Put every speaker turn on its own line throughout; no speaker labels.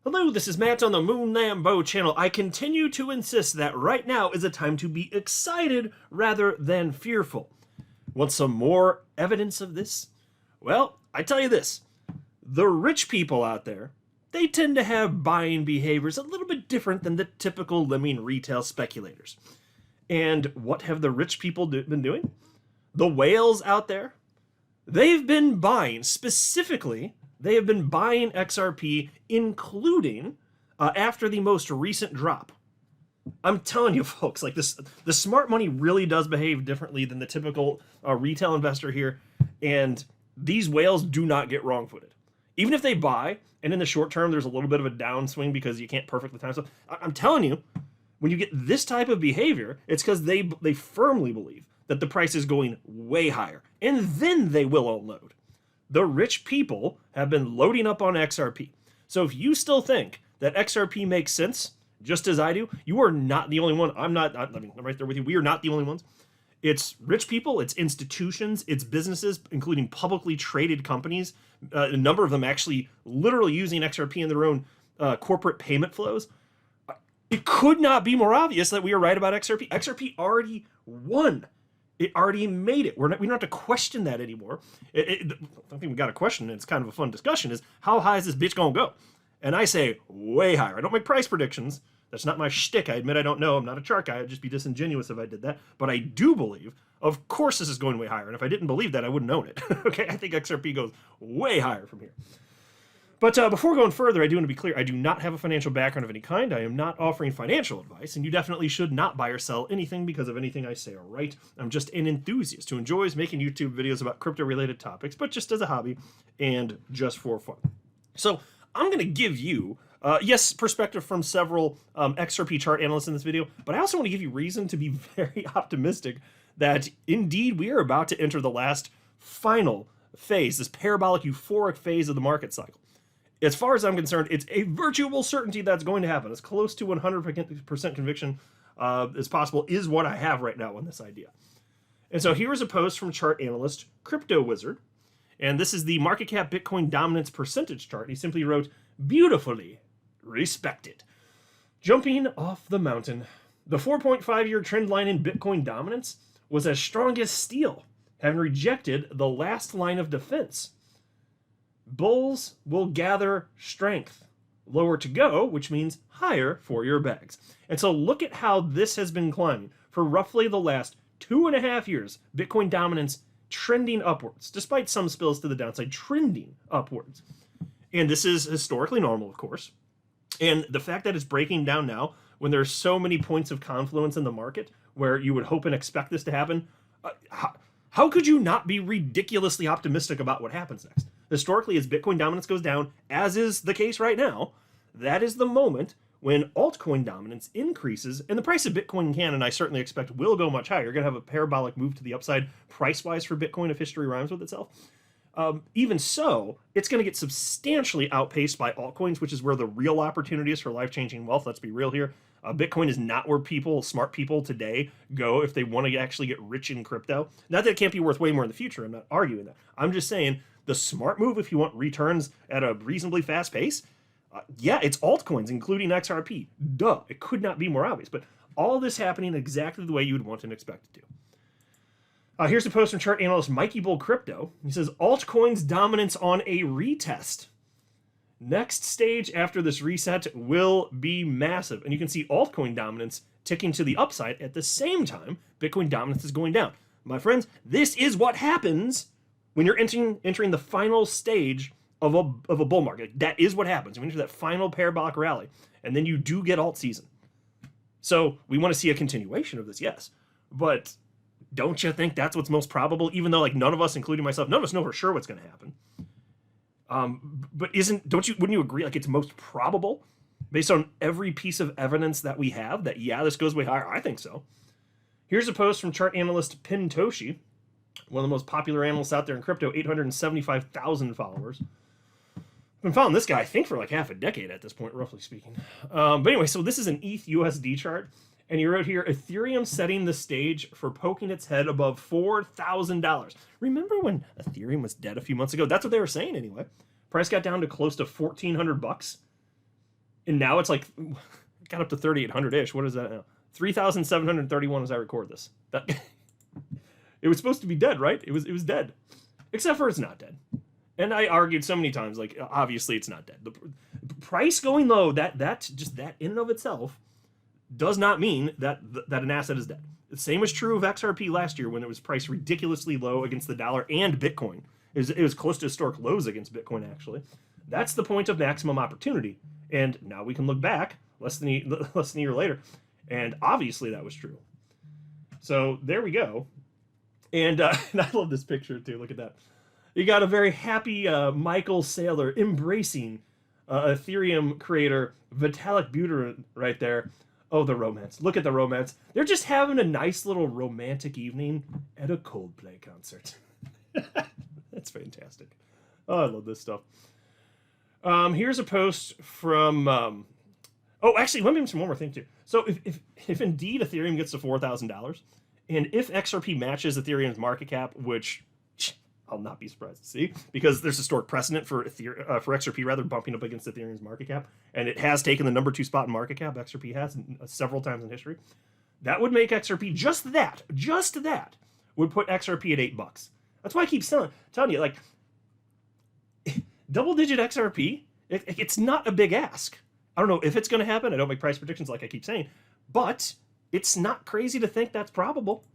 Hello, this is Matt on the Moon Lambo channel. I continue to insist that right now is a time to be excited rather than fearful. Want some more evidence of this? Well, I tell you this. The rich people out there, they tend to have buying behaviors a little bit different than the typical lemming retail speculators. And what have the rich people been doing? The whales out there, they've been buying, specifically, they have been buying XRP, including after the most recent drop. I'm telling you, folks, like this, the smart money really does behave differently than the typical retail investor here. And these whales do not get wrong-footed. Even if they buy, and in the short term, there's a little bit of a downswing because you can't perfectly time stuff. I'm telling you, when you get this type of behavior, it's because they firmly believe that the price is going way higher, and then they will unload. The rich people have been loading up on XRP. So if you still think that XRP makes sense, just as I do, you are not the only one. I'm right there with you. We are not the only ones. It's rich people, it's institutions, it's businesses, including publicly traded companies, a number of them actually literally using XRP in their own corporate payment flows. It could not be more obvious that we are right about XRP. XRP already won. It already made it. We don't have to question that anymore. I think we got to question, and it's kind of a fun discussion, is how high is this bitch going to go? And I say way higher. I don't make price predictions. That's not my shtick. I admit I don't know. I'm not a chart guy. I'd just be disingenuous if I did that. But I do believe, of course this is going way higher. And if I didn't believe that, I wouldn't own it. Okay, I think XRP goes way higher from here. But before going further, I do want to be clear. I do not have a financial background of any kind. I am not offering financial advice, and you definitely should not buy or sell anything because of anything I say or write. I'm just an enthusiast who enjoys making YouTube videos about crypto-related topics, but just as a hobby and just for fun. So I'm going to give you, yes, perspective from several XRP chart analysts in this video, but I also want to give you reason to be very optimistic that indeed we are about to enter the last final phase, this parabolic euphoric phase of the market cycle. As far as I'm concerned, it's a virtual certainty that's going to happen. As close to 100% conviction as possible is what I have right now on this idea. And so here is a post from chart analyst Crypto Wizard. And this is the market cap Bitcoin dominance percentage chart. He simply wrote, beautifully respected. Jumping off the mountain, the 4.5-year trend line in Bitcoin dominance was as strong as steel, having rejected the last line of defense. Bulls will gather strength. Lower to go, which means higher for your bags. And so look at how this has been climbing. For roughly the last 2.5 years, Bitcoin dominance trending upwards, despite some spills to the downside, trending upwards. And this is historically normal, of course. And the fact that it's breaking down now, when there's so many points of confluence in the market, where you would hope and expect this to happen, how could you not be ridiculously optimistic about what happens next? Historically, as Bitcoin dominance goes down, as is the case right now, that is the moment when altcoin dominance increases, and the price of Bitcoin can, and I certainly expect will go much higher. You're going to have a parabolic move to the upside price-wise for Bitcoin if history rhymes with itself. Even so, it's going to get substantially outpaced by altcoins, which is where the real opportunity is for life-changing wealth. Let's be real here. Bitcoin is not where people, smart people today, go if they want to actually get rich in crypto. Not that it can't be worth way more in the future. I'm not arguing that. I'm just saying the smart move, if you want returns at a reasonably fast pace, yeah, it's altcoins, including XRP. Duh, it could not be more obvious. But all this happening exactly the way you would want and expect it to. Here's a post from chart analyst Mikey Bull Crypto. He says, altcoins dominance on a retest. Next stage after this reset will be massive. And you can see altcoin dominance ticking to the upside at the same time Bitcoin dominance is going down. My friends, this is what happens when you're entering the final stage of a bull market. That is what happens. We enter that final parabolic rally, and then you do get alt season. So we want to see a continuation of this, yes. But don't you think that's what's most probable? Even though, like, none of us, including myself, none of us know for sure what's going to happen. But wouldn't you agree, like, it's most probable based on every piece of evidence that we have that, yeah, this goes way higher? I think so. Here's a post from chart analyst Pintoshi, one of the most popular analysts out there in crypto, 875,000 followers. I've been following this guy, I think, for like half a decade at this point, roughly speaking. But anyway, so this is an ETH USD chart, and he wrote here, Ethereum setting the stage for poking its head above $4,000. Remember when Ethereum was dead a few months ago? That's what they were saying anyway. Price got down to close to 1,400 bucks. And now it's like, got up to 3,800-ish. What is that now? 3,731 as I record this. That, it was supposed to be dead, right? It was dead. Except for it's not dead. And I argued so many times, like, obviously it's not dead. The price going low, that just that in and of itself does not mean that an asset is dead. The same was true of XRP last year when it was priced ridiculously low against the dollar and Bitcoin. It was close to historic lows against Bitcoin, actually. That's the point of maximum opportunity. And now we can look back less than a year later, and obviously that was true. So there we go. And I love this picture too. Look at that. You got a very happy Michael Saylor embracing Ethereum creator Vitalik Buterin right there. Oh, the romance. Look at the romance. They're just having a nice little romantic evening at a Coldplay concert. That's fantastic. Oh, I love this stuff. Here's a post from... oh, actually, let me mention one more thing, too. So if indeed Ethereum gets to $4,000, and if XRP matches Ethereum's market cap, which I'll not be surprised to see, because there's historic precedent for XRP rather bumping up against Ethereum's market cap, and it has taken the number 2 spot in market cap. XRP has several times in history. That would make XRP just that would put XRP at $8. That's why I keep telling you, like, double-digit XRP. It's not a big ask. I don't know if it's going to happen. I don't make price predictions like I keep saying, but it's not crazy to think that's probable.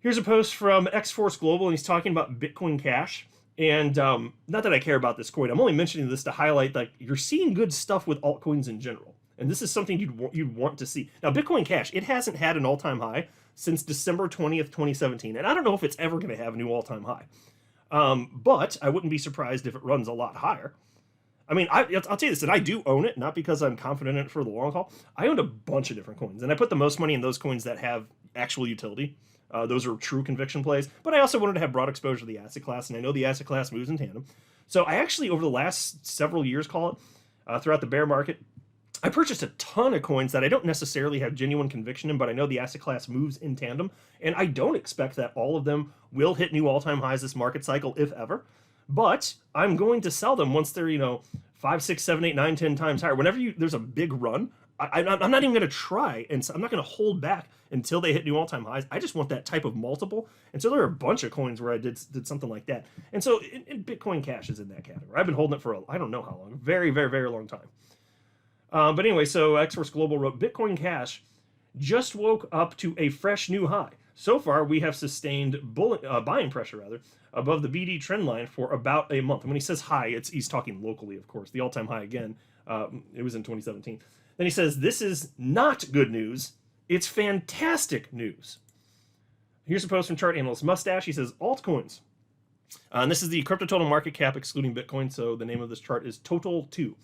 Here's a post from X-Force Global, and he's talking about Bitcoin Cash. And not that I care about this coin. I'm only mentioning this to highlight, like, you're seeing good stuff with altcoins in general. And this is something you'd want to see. Now, Bitcoin Cash, it hasn't had an all-time high since December 20th, 2017. And I don't know if it's ever going to have a new all-time high. But I wouldn't be surprised if it runs a lot higher. I mean, I'll tell you this, and I do own it, not because I'm confident in it for the long haul. I owned a bunch of different coins, and I put the most money in those coins that have actual utility. Those are true conviction plays. But I also wanted to have broad exposure to the asset class, and I know the asset class moves in tandem. So I actually, over the last several years, throughout the bear market, I purchased a ton of coins that I don't necessarily have genuine conviction in, but I know the asset class moves in tandem, and I don't expect that all of them will hit new all-time highs this market cycle, if ever. But I'm going to sell them once they're, 5, 6, 7, 8, 9, 10 times higher. Whenever there's a big run, I'm not even going to try, and I'm not going to hold back until they hit new all-time highs. I just want that type of multiple. And so there are a bunch of coins where I did something like that. And so Bitcoin Cash is in that category. I've been holding it for I don't know how long, very, very, very long time. But anyway, so X-Force Global wrote, Bitcoin Cash just woke up to a fresh new high. So far, we have sustained buying pressure, above the BD trend line for about a month. And when he says high, he's talking locally, of course. The all-time high, again, it was in 2017. Then he says, this is not good news. It's fantastic news. Here's a post from chart analyst Mustache. He says, altcoins. And this is the crypto total market cap excluding Bitcoin. So the name of this chart is Total 2.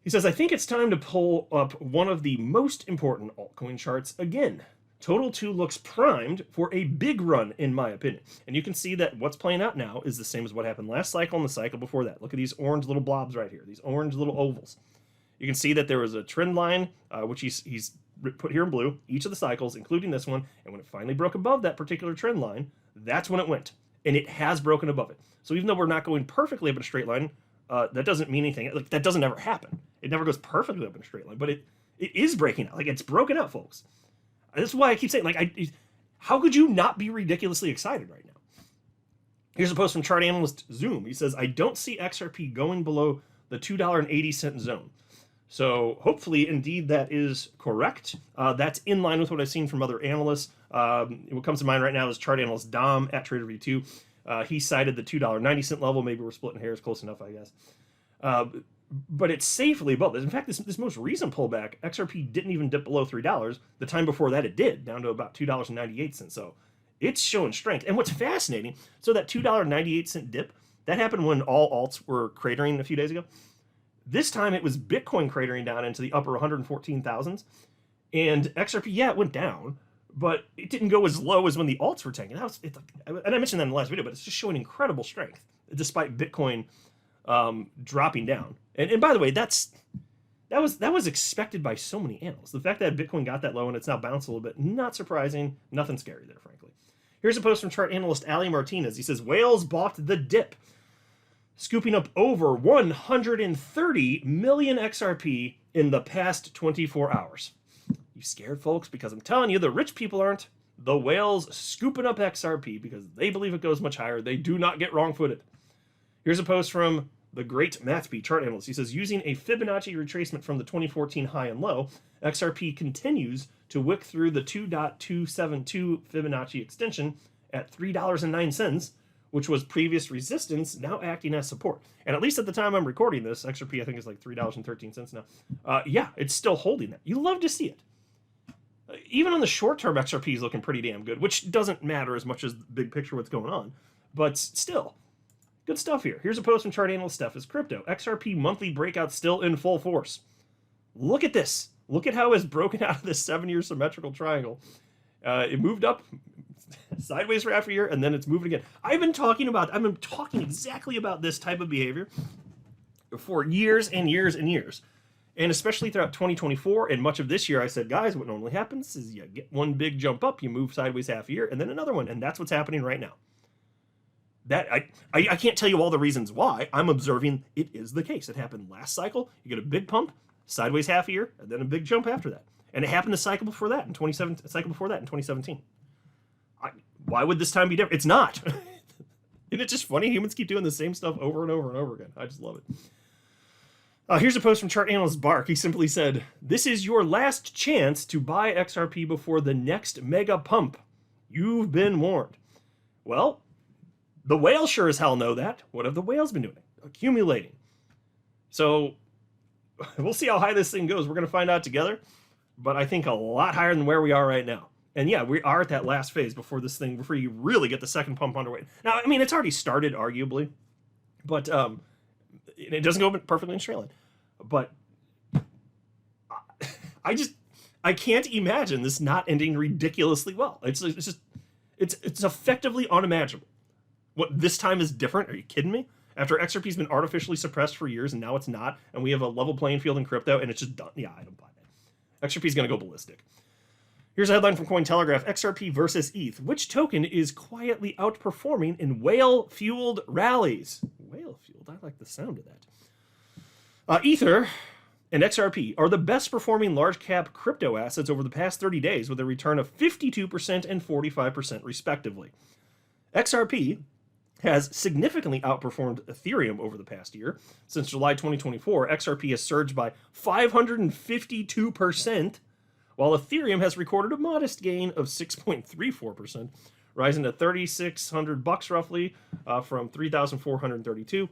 He says, I think it's time to pull up one of the most important altcoin charts again. Total 2 looks primed for a big run, in my opinion. And you can see that what's playing out now is the same as what happened last cycle and the cycle before that. Look at these orange little blobs right here, these orange little ovals. You can see that there was a trend line, which he's put here in blue, each of the cycles, including this one. And when it finally broke above that particular trend line, that's when it went. And it has broken above it. So even though we're not going perfectly up in a straight line, that doesn't mean anything. Like, that doesn't ever happen. It never goes perfectly up in a straight line, but it is breaking out. Like, it's broken out, folks. That's why I keep saying, like, how could you not be ridiculously excited right now? Here's a post from chart analyst Zoom. He says, I don't see XRP going below the $2.80 zone. So hopefully, indeed, that is correct. That's in line with what I've seen from other analysts. What comes to mind right now is chart analyst Dom at TraderView 2. He cited the $2.90 level. Maybe we're splitting hairs, close enough, I guess. But it's safely above this. In fact, this most recent pullback, XRP didn't even dip below $3. The time before that, it did, down to about $2.98. So it's showing strength. And what's fascinating, so that $2.98 dip, that happened when all alts were cratering a few days ago. This time, it was Bitcoin cratering down into the upper 114,000s. And XRP, yeah, it went down, but it didn't go as low as when the alts were tanking. And I mentioned that in the last video, but it's just showing incredible strength, despite Bitcoin dropping down. And by the way, that was expected by so many analysts. The fact that Bitcoin got that low and it's now bounced a little bit, not surprising, nothing scary there, frankly. Here's a post from chart analyst Ali Martinez. He says, whales bought the dip. scooping up over 130 million XRP in the past 24 hours. You scared, folks? Because I'm telling you, the rich people aren't. The whales scooping up XRP because they believe it goes much higher. They do not get wrong-footed. Here's a post from the great Matsby, chart analyst. He says, using a Fibonacci retracement from the 2014 high and low, XRP continues to wick through the 2.272 Fibonacci extension at $3.09, which was previous resistance, now acting as support. And at least at the time I'm recording this, XRP I think is like $3.13 now. Yeah, it's still holding that. You love to see it. Even on the short term, XRP is looking pretty damn good, which doesn't matter as much as the big picture what's going on. But still, good stuff here. Here's a post from chart analyst Steph is Crypto. XRP monthly breakout still in full force. Look at this. Look at how it's broken out of this 7-year symmetrical triangle. It moved up sideways for half a year, and then it's moving again. I've been talking exactly about this type of behavior for years and years and years. And especially throughout 2024 and much of this year, I said, guys, what normally happens is you get one big jump up, you move sideways half a year, and then another one. And that's what's happening right now. That I can't tell you all the reasons why. I'm observing it is the case. It happened last cycle. You get a big pump, sideways half a year, and then a big jump after that. And it happened the cycle before that in 2017. Why would this time be different? It's not. Isn't it just funny? Humans keep doing the same stuff over and over and over again. I just love it. Here's a post from chart analyst Bark. He simply said, this is your last chance to buy XRP before the next mega pump. You've been warned. Well, the whales sure as hell know that. What have the whales been doing? Accumulating. So we'll see how high this thing goes. We're going to find out together. But I think a lot higher than where we are right now. And yeah, we are at that last phase before you really get the second pump underway. Now, I mean, it's already started, arguably. But it doesn't go perfectly in straight line. But I can't imagine this not ending ridiculously well. It's effectively unimaginable. What, this time is different? Are you kidding me? After XRP's been artificially suppressed for years and now it's not, and we have a level playing field in crypto and it's just done. Yeah, I don't buy that. XRP's going to go ballistic. Here's a headline from Cointelegraph. XRP versus ETH. Which token is quietly outperforming in whale-fueled rallies? Whale-fueled? I like the sound of that. Ether and XRP are the best performing large cap crypto assets over the past 30 days with a return of 52% and 45% respectively. XRP has significantly outperformed Ethereum over the past year. Since July 2024, XRP has surged by 552%, while Ethereum has recorded a modest gain of 6.34%, rising to $3,600 roughly from $3,432.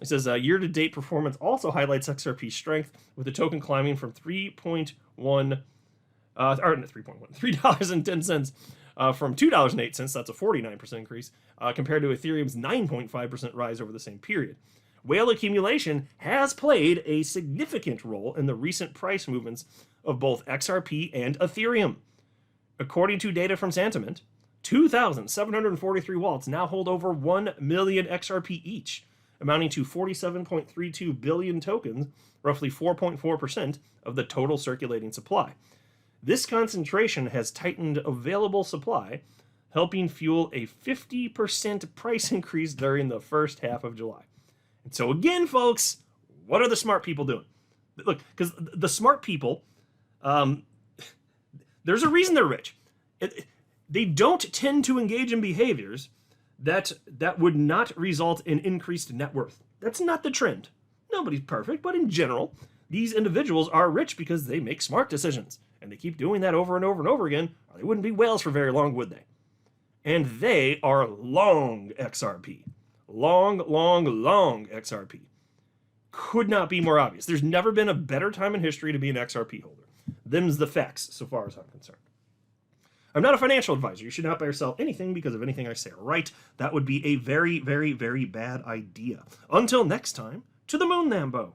It says year-to-date performance also highlights XRP's strength, with the token climbing from $3.10 from $2.08. That's a 49% increase compared to Ethereum's 9.5% rise over the same period. Whale accumulation has played a significant role in the recent price movements of both XRP and Ethereum. According to data from Santiment, 2,743 wallets now hold over 1 million XRP each, amounting to 47.32 billion tokens, roughly 4.4% of the total circulating supply. This concentration has tightened available supply, helping fuel a 50% price increase during the first half of July. And so again, folks, what are the smart people doing? Look, because the smart people, there's a reason they're rich. They don't tend to engage in behaviors that would not result in increased net worth. That's not the trend. Nobody's perfect, but in general, these individuals are rich because they make smart decisions. And they keep doing that over and over and over again, or they wouldn't be whales for very long, would they? And they are long XRP. Long XRP. Could not be more obvious. There's never been a better time in history to be an XRP holder. Them's the facts, so far as I'm concerned. I'm not a financial advisor. You should not buy or sell anything because of anything I say or write. That would be a very, very, very bad idea. Until next time, to the moon, Lambo.